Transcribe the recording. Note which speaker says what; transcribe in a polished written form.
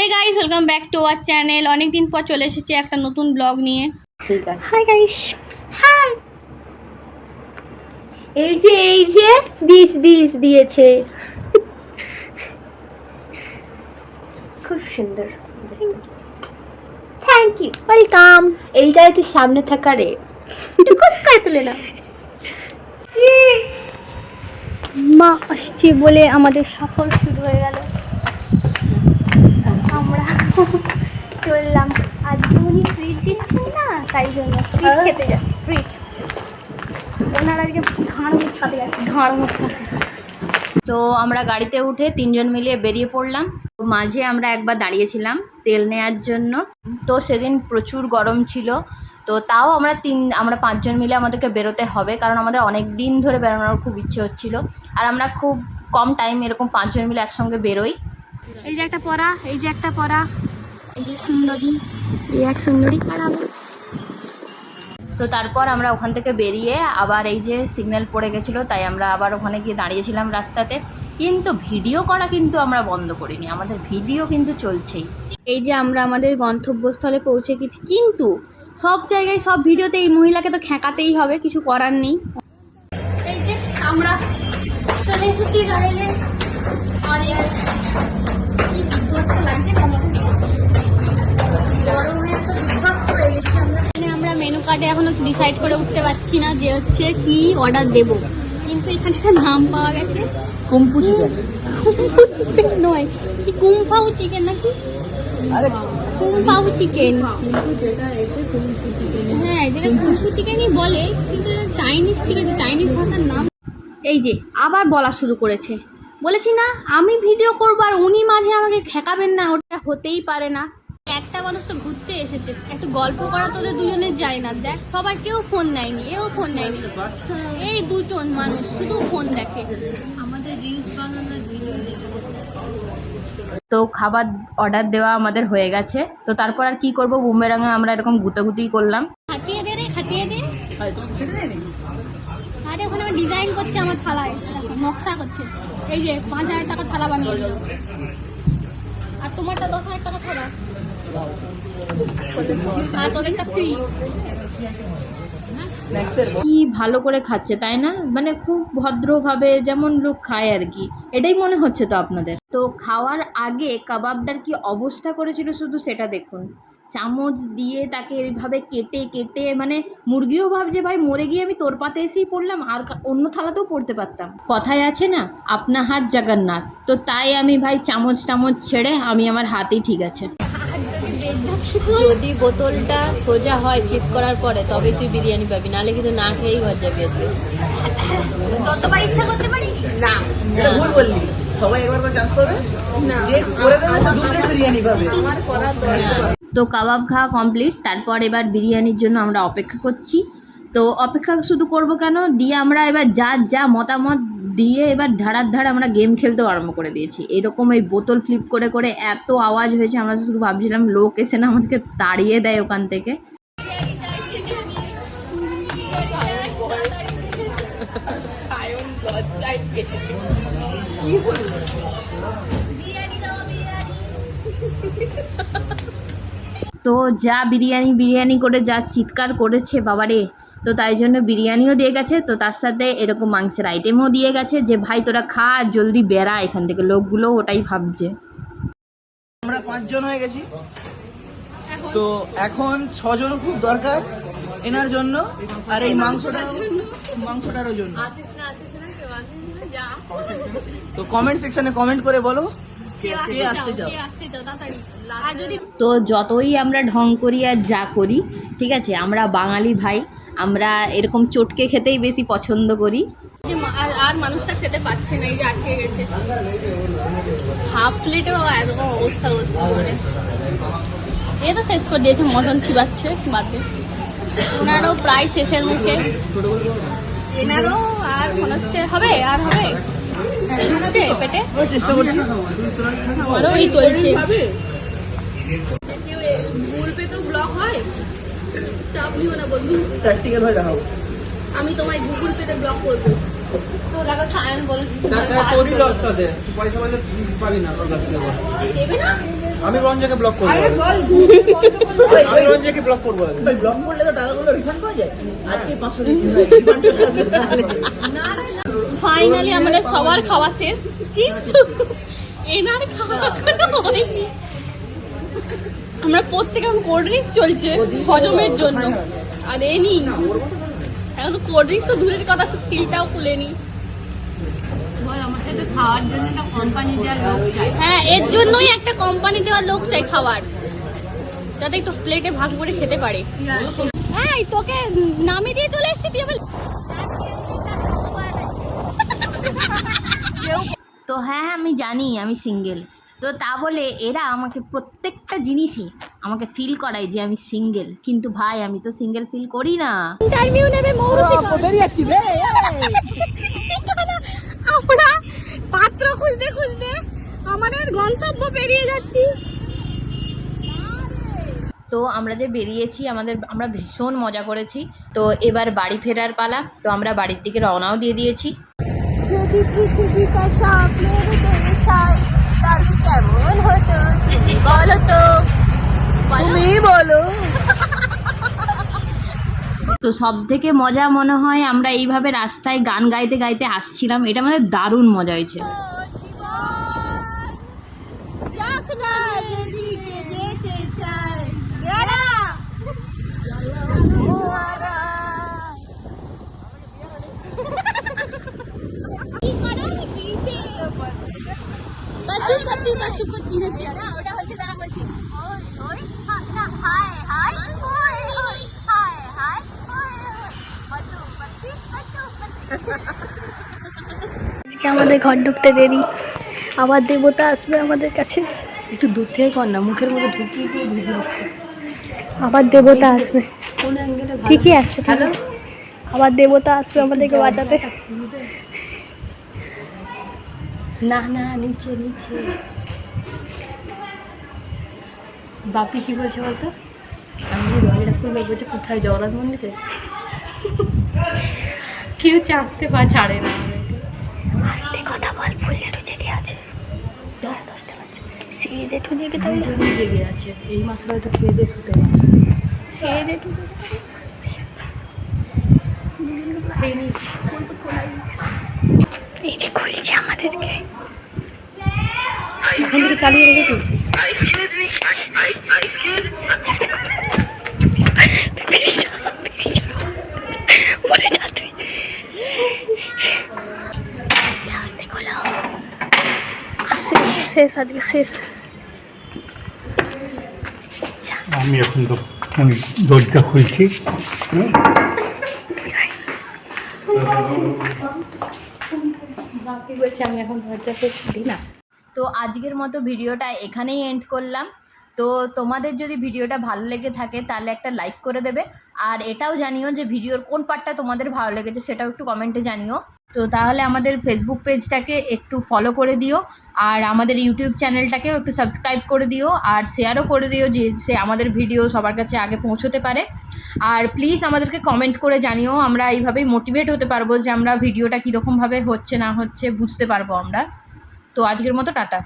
Speaker 1: Hey guys, welcome back to our channel. অনেকদিন পর চলে এসেছি একটা নতুন ব্লগ নিয়ে।
Speaker 2: ঠিক আছে।
Speaker 1: Hi guys, hi.
Speaker 2: এই যে দিস দিয়েছে, খুব সুন্দর। Thank you, welcome. এইটা একটু সামনে থাকা রে, কুস করে তুলে না।
Speaker 1: মা আসছে বলে আমাদের সফর শুরু হয়ে গেল। আমরা চললাম। আজকে উনি ট্রিট দিচ্ছেন না, তাই জন্য ট্রিট খেতে যাচ্ছি। ট্রিট ওনার আজকে ঘাড় মুখ খাতে যাচ্ছে, ঘাড় মুখ খাতে। তো আমরা গাড়িতে উঠে তিনজন মিলিয়ে বেরিয়ে পড়লাম। মাঝে আমরা একবার দাঁড়িয়েছিলাম তেল নেওয়ার জন্য। তো সেদিন প্রচুর গরম ছিল, তো তাও আমরা পাঁচজন মিলে আমাদেরকে বেরোতে হবে, কারণ আমাদের অনেক দিন ধরে বেরোনোর খুব ইচ্ছে হচ্ছিল। আর আমরা খুব কম টাইম এরকম পাঁচজন মিলে একসঙ্গে বেরোই। এই যে একটা পড়া, এই যে একটা পড়া, এই যে সুন্দরী, এই এক সুন্দরী আর আমি। তো তারপর আমরা ওখান থেকে বেরিয়ে আবার এই যে সিগন্যাল পড়ে গেছিলো, তাই আমরা আবার ওখানে গিয়ে দাঁড়িয়েছিলাম রাস্তাতে। কিন্তু ভিডিও করা কিন্তু আমরা বন্ধ করিনি, আমাদের ভিডিও কিন্তু চলছেই। এই যে আমরা আমাদের গন্তব্যস্থলে পৌঁছে গেছি, কিন্তু সব জায়গায় সব ভিডিওতে এই মহিলাকে তো খ্যাঁকাতেই হবে, কিছু করার নেই। এই যে আমরা চলে এসেছি রাইলে। আর কি বিধ্বস্ত লাগছে, গরমে তো বিধ্বস্ত হয়ে গেছি আমরা। মেনু কার্ডে এখনো ডিসাইড করে উঠতে পারছি না যে হচ্ছে কি অর্ডার দেব, কিন্তু এখানে একটা নাম পাওয়া গেছে, কুম্পু চিকেন। কুম্পু চিকেন নয়, কি কুম্পাউ চিকেন নাকি? কুম্পাউ চিকেন, হ্যাঁ যেটা কুম্পু চিকেনই বলে, কিন্তু এটা চাইনিজ। ঠিক আছে, চাইনিজ ভাষার নাম। এই যে আবার বলা শুরু করেছে, বলেছি না আমি ভিডিও করবো আর উনি মাঝে আমাকে ঠেকাবেন না, ওটা হতেই পারে না। একটা মানুষ তো ঘুরতে এসেছে, একটু গল্প করা তোদের দুজনের যায় না? দেখ সবাই, কেউ ফোন নেয়নি, এও ফোন নেয়নি, এই দুজন মানুষ শুধু ফোন দেখে। আমাদের রিলস বানানোর ভিডিও দেখে। তো খাবার অর্ডার দেওয়া আমাদের হয়ে গেছে। তো তারপর আর কি করবো, বুমেরাঙে আমরা এরকম গুতাগুতি করলাম। খাটিয়ে দে রে, খাটিয়ে দে। আরে ওখানে আমার ডিজাইন করছে, আমার থালায় নকশা করছে। এই যে 5,000 টাকা থালা বানিয়ে দিল, আর তোমারটা 10,000 টাকা থালা, আর তোদেরটা ফ্রি। কি ভালো করে খাচ্ছে তাই না, মানে খুব ভদ্রভাবে যেমন লোক খায় আর কি, এটাই মনে হচ্ছে তো আপনাদের। তো খাওয়ার আগে কাবাবটার কি অবস্থা করেছিল শুধু সেটা দেখুন। চামচ দিয়ে তাকে এইভাবে কেটে কেটে, মানে মুরগিও ভাবছে ভাই মরে গিয়ে আমি তোর পাতে এসেই পড়লাম, আর অন্য থালাতেও পড়তে পারতাম। কথায় আছে না, আপনা হাত জগন্নাথ, তো তাই আমি ভাই চামচ টামচ ছেড়ে আমি আমার হাতেই ঠিক আছে।
Speaker 2: যদি বোতলটা সোজা হয় ফ্লিপ করার পরে, তবে তুই বিরিয়ানি পাবি, নাহলে কিন্তু না খেয়েই ঘর যাবি।
Speaker 1: যতবার ইচ্ছা করতে পারি
Speaker 3: না, এটা ভুল বললি। সবাই একবার করে চান্স পাবে না, যে করে দেবে সে দুটো বিরিয়ানি পাবে। আমার করা দরকার।
Speaker 1: তো কাবাব খাওয়া কমপ্লিট, তারপর এবার বিরিয়ানির জন্য আমরা অপেক্ষা করছি। তো অপেক্ষা শুধু করব কেন, দিয়ে আমরা এবার যা মতামত দিয়ে এবার ধাড় আমরা গেম খেলতেও আরম্ভ করে দিয়েছি। এরকম এই বোতল ফ্লিপ করে করে এত আওয়াজ হয়েছে, আমরা শুধু ভাবছিলাম লোক এসে না আমাদেরকে তাড়িয়ে দেয় ওখান থেকে। তো যা বিরিয়ানি করে যা চিৎকার করেছে বাবারে, তো তাই জন্য বিরিয়ানিও দিয়ে গেছে, তো তার সাথে এরকম মাংসের আইটেমও দিয়ে গেছে যে ভাই তোরা খা জলদি বেরা এখান থেকে। লোকগুলো ওটাই ভাবছে।
Speaker 3: আমরা 5 জন হয়ে গেছি, তো এখন 6 জন খুব দরকার এনার জন্য, আর এই মাংসটারও জন্য। তো কমেন্ট সেকশনে কমেন্ট করে বলো কে আসতে চাও।
Speaker 1: তো যতই আমরা ঢং করি আর যা করি, ঠিক আছে, আমরা বাঙালি ভাই, আমরা এরকম চটকে খেতেই বেশি পছন্দ করি। আর মানুষটা খেতে পাচ্ছে না, এই যে আটকে গেছে। হাফ প্লেটেও এরকম অবস্থা করতে পারে। এ তো শেষ করে দিয়েছে, মটন ছিবাচ্ছে বাদে। ওনারও প্রায় শেষের মুখে, এনারও আর মনে হচ্ছে হবে, আর হবে পেটে।
Speaker 3: চেষ্টা করছি,
Speaker 1: আমারও এই চলছে।
Speaker 3: প্র্যাকটিক্যাল হয়ে দেখাবো।
Speaker 1: আমি তোমায় গুগল পেতে ব্লক করবো। তো দেখো ছায়ান বলো
Speaker 3: তোরই লস আছে, পয়সা পাবি না,
Speaker 1: দেবে না।
Speaker 4: আমি রঞ্জকে ব্লক করবো
Speaker 2: আরে বল
Speaker 4: আমি রঞ্জকে ব্লক করবো আগে।
Speaker 3: ব্লক করলে তো টাকাগুলো রিফান্ড পাওয়া যায়। আজকে 500 দিতে হয়, রিফান্ড চলে আসবে তাহলে।
Speaker 2: ফাইনালি আমাদের সবার খাওয়া শেষ, কিন্তু এনার খাওয়া এখনো হয়নি। আমরা প্রত্যেকে এখন কোল্ড ড্রিঙ্কস চলছে হজমের জন্য, আর এনি এখন কোল্ড ড্রিঙ্কস তো দূরের কথা, স্টিলটাও খুলেনি। বল আমার সাথে খাওয়ার জন্য একটা কোম্পানি দেওয়ার লোক চাই। হ্যাঁ, এর জন্যই একটা কোম্পানি দেওয়ার লোক চাই খাবার, যাতে একটু প্লেটে ভাগ করে খেতে পারে। হ্যাঁ, তোকে নামিয়ে দিয়ে চলে এসেছি, তুই আবার
Speaker 5: তো হ্যাঁ, আমি জানি আমি সিঙ্গেল, তো তা বলে এরা আমাকে প্রত্যেকটা জিনিসে আমাকে ফিল করায় যে আমি সিঙ্গেল, কিন্তু ভাই আমি তো সিঙ্গেল ফিল করি না।
Speaker 2: ইন্টারভিউ নেবে মৌরুষি আমরা পাত্র খুঁজতে খুঁজতে আমাদের গন্তব্য পেরিয়ে যাচ্ছি।
Speaker 5: তো আমরা যে বেরিয়েছি আমরা ভীষণ মজা করেছি। তো এবার বাড়ি ফেরার পালা, তো আমরা বাড়ির দিকে রওনাও দিয়ে দিয়েছি।
Speaker 2: যদি পৃথিবীটা স্বপ্নের দেশ হয় তবে কেমন হতো তুমি বলো তো,
Speaker 3: তুমি বলো।
Speaker 5: তো সব থেকে মজা মনে হয় আমরা এইভাবে রাস্তায় গান গাইতে গাইতে আসছিলাম, এটা আমাদের দারুণ মজা হয়েছে।
Speaker 2: যাক না যেদিকে যেতে চাই বেড়া
Speaker 1: আজকে আমাদের ঘর ঢুকতে দেরি, আবার দেবতা আসবে আমাদের কাছে।
Speaker 5: একটু দূর থেকে কর না, মুখের মধ্যে ঢুকিয়ে দিয়ে ভিডিও।
Speaker 1: আবার দেবতা আসবে, ঠিকই আসছে। হ্যালো, আবার দেবতা আসবে আমাদেরকে বাঁচাতে।
Speaker 5: না না, নিচে নিচে। বাপি কি বলছে বলতো, আমি যে দরজাটা খুলবো বলছে কোথায়, জগন্নাথ মন্দিরে। কেউ চাপতে বা ছাড়ে না।
Speaker 1: আস্তে কথা বল, ফুলেরও জেগে আছে। দশটা বাজে, সিঁড়িতে একটু জেগে তাই
Speaker 5: জেগে আছে, এই মাত্র হয়তো খেয়ে দিয়ে শুতে গেছে।
Speaker 1: সিঁড়িতে একটু এই যে খুলছে আমাদেরকে,
Speaker 5: এখান থেকে চালিয়ে রেখেছি।
Speaker 1: মরে যা তুই। আস্তে খোলো, শেষ আজকে শেষ।
Speaker 4: আমি এখন তো দরজা খুলছি।
Speaker 5: বাপি বলছে আমি এখন দরজা খুলি না। তো আজকের মতো ভিডিওটা এখানেই এন্ড করলাম। তো তোমাদের যদি ভিডিওটা ভালো লেগে থাকে তাহলে একটা লাইক করে দেবে, আর এটাও জানিও যে ভিডিওর কোন পার্টটা তোমাদের ভালো লেগেছে, সেটাও একটু কমেন্টে জানিও। তো তাহলে আমাদের ফেসবুক পেজটাকে একটু ফলো করে দিও, আর আমাদের ইউটিউব চ্যানেলটাকেও একটু সাবস্ক্রাইব করে দিও, আর শেয়ারও করে দিও, যে সে আমাদের ভিডিও সবার কাছে আগে পৌঁছতে পারে। আর প্লিজ আমাদেরকে কমেন্ট করে জানিও, আমরা এইভাবেই মোটিভেট হতে পারবো যে আমরা ভিডিওটা কীরকমভাবে হচ্ছে না হচ্ছে বুঝতে পারবো আমরা। তো আজকের মতো টাটা।